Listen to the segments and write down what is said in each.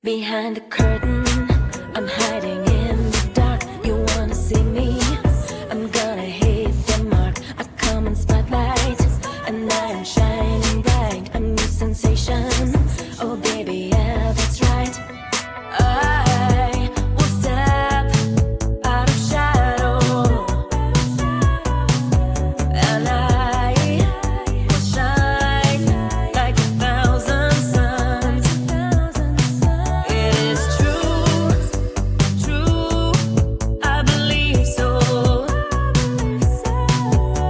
Behind the curtain, I'm hiding in the dark. You wanna see me? I'm gonna hit the mark. A common spotlight, and I'm shining bright. A new sensation. Oh baby, yeah, that's right. I will step out of shadow, and I will shine like 1,000 suns. It is true, true, I believe so.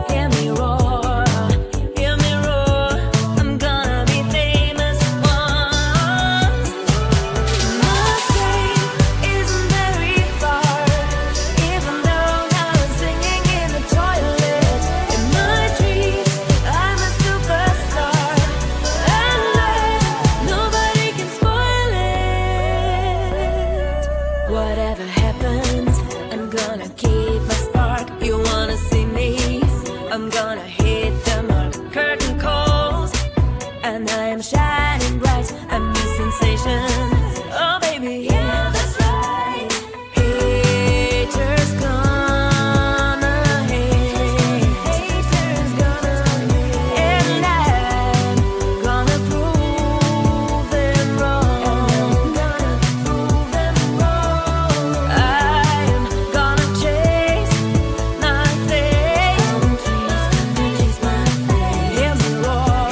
Hear me roar, I'm gonna be famous once. My fame isn't very far, even though now I'm singing in the toilet. In my dreams, I'm a superstar, and nobody can spoil it. Whatever happens, I'm gonna keep my spark. You wanna see me? I'm gonna hit the mark. Curtain calls, and I am shining bright. I'm a sensation. Oh baby, yeah, that's right. Haters gonna hate, and I'm gonna prove them wrong. I'm gonna chase my fate. Hear me roar,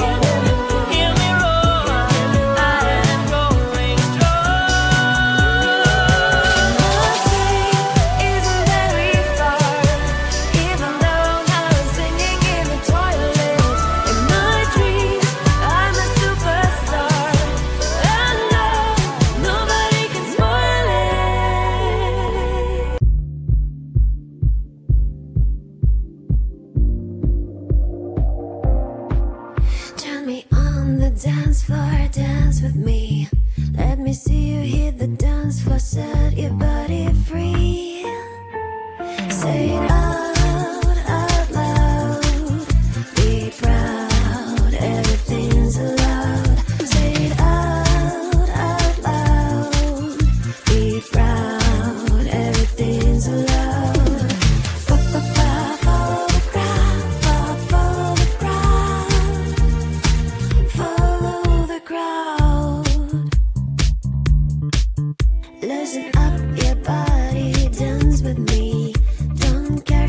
I am growing strong. My fate isn't very far, even though now I'm singing in the toilet. In my dreams, I'm a superstar, and nobody can spoil it. Turn me on the dance floor, dance with me. Let me see you hit the dance floor, set your body free. Say it out loud. Be proud, everything's allowed. Say it out loud. Be proud, everything's allowed. Follow the crowd, follow the crowd. Follow the crowd. Loosen up your body, dance with me. Don't care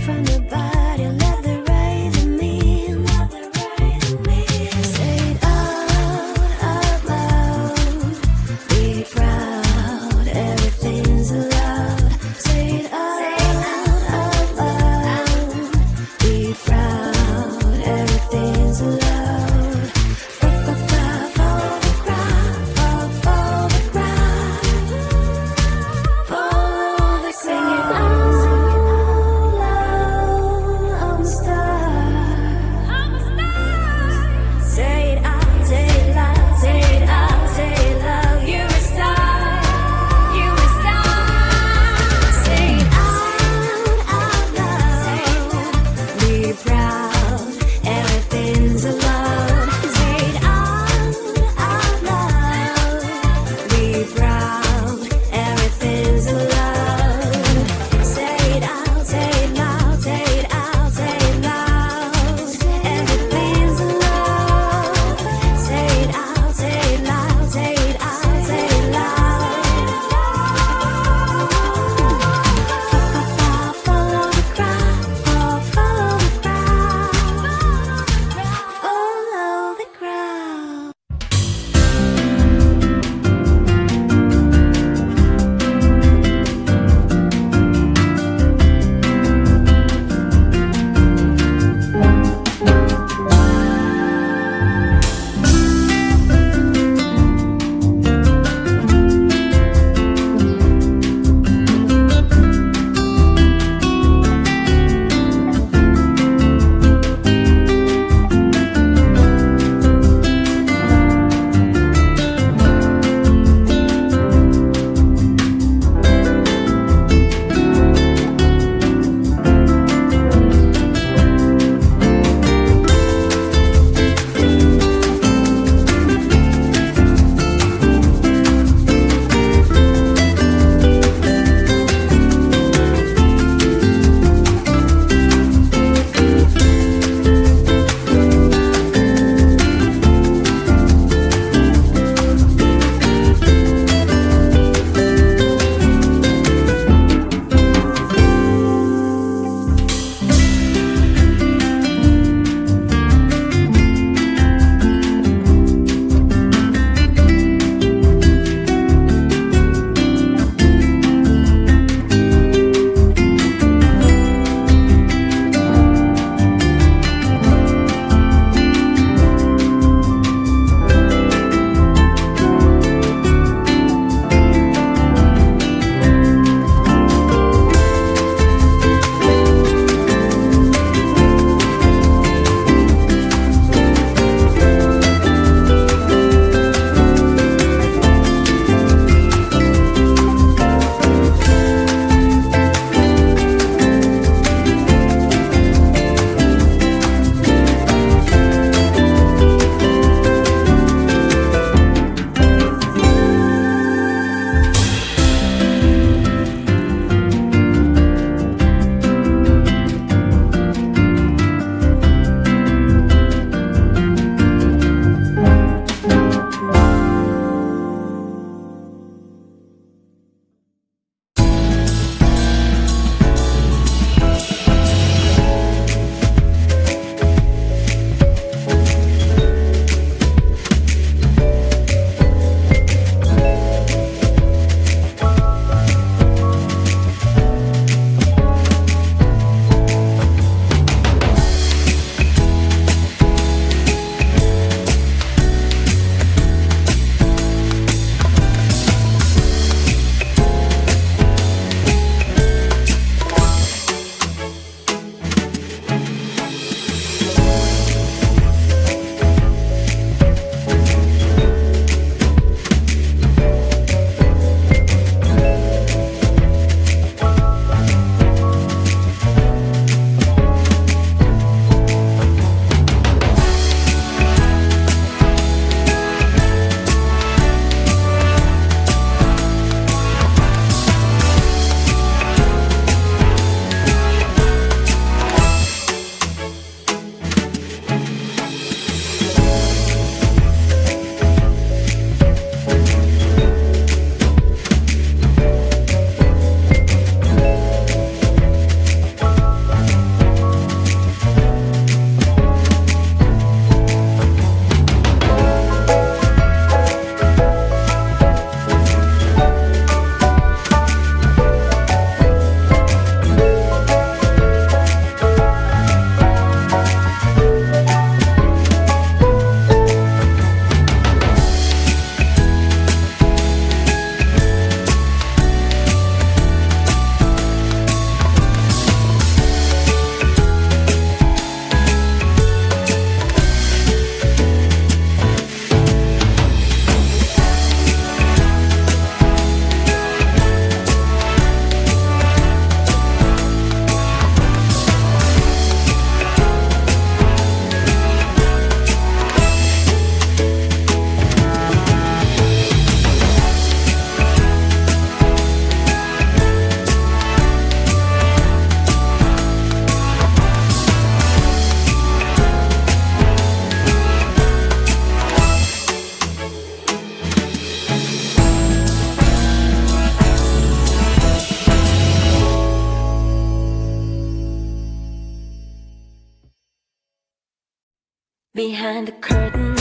Behind the curtain,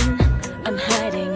I'm hiding